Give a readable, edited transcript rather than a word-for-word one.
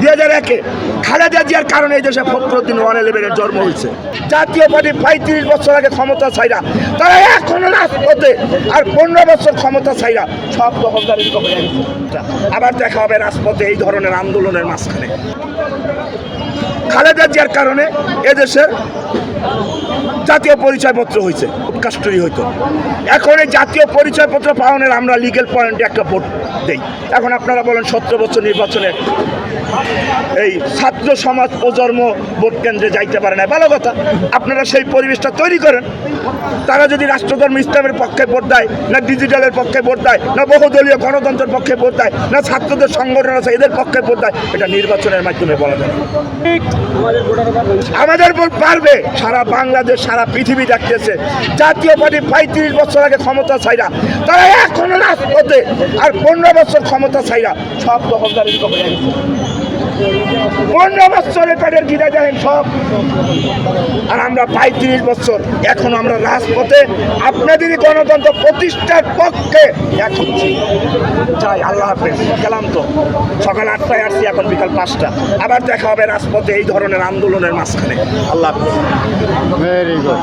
2001-এ খালেদা জিয়ার কারণে এই দেশে ফখরুদ্দিন 111-এর জন্ম হয়েছে। জাতীয় পার্টি 35 বছর আগে ক্ষমতা ছাইরা তারা এখনো রাজপথে, আর 15 বছর ক্ষমতা ছাইরা সব দখলদারি করে গেছে। আবার দেখা হবে রাজপথে এই ধরনের আন্দোলনের মাঝখানে। খালেদা জিয়ার কারণে এদেশের জাতীয় পরিচয়পত্র হয়েছে, কাস্টরি হইতো। এখন এই জাতীয় পরিচয়পত্র পাওয়ানোর আমরা লিগেল পয়েন্টে একটা ভোট দেই। এখন আপনারা বলেন 17 বছর নির্বাচনে এই ছাত্র সমাজ প্রজন্ম ভোট কেন্দ্রে যাইতে পারে না, ভালো কথা। আপনারা সেই পরিবেশটা তৈরি করেন। তারা যদি রাষ্ট্রধর্ম ইসলামের পক্ষে ভোট দেয়, না ডিজিটালের পক্ষে ভোট দেয়, না বহুদলীয় গণতন্ত্রের পক্ষে ভোট দেয়, না ছাত্রদের সংগঠন আছে এদের পক্ষে ভোট দেয়, এটা নির্বাচনের মাধ্যমে বলা যায়। আমাদের ভোট পারবে। সারা বাংলাদেশ, সারা পৃথিবী দেখতেছে জাতীয় পার্টি 35 বছর আগে ক্ষমতা ছাইরা তারা এখনো রাজপথে, আর 15 বছর ক্ষমতা ছাইরা সব দখলদারি করে গেছে। 15 বছরে পেটের গিরা দেখেন সব, আর আমরা 35 বছর এখন আমরা রাজপথে আপনাদেরই গণতন্ত্র প্রতিষ্ঠার পক্ষে এখন চাই। আল্লাহ হাফেজ, গেলাম তো। সকাল 8টায় আসছি, এখন বিকাল 5টা। আবার দেখা হবে রাজপথে এই ধরনের আন্দোলনের মাঝখানে। আল্লাহ হাফেজ। Very good.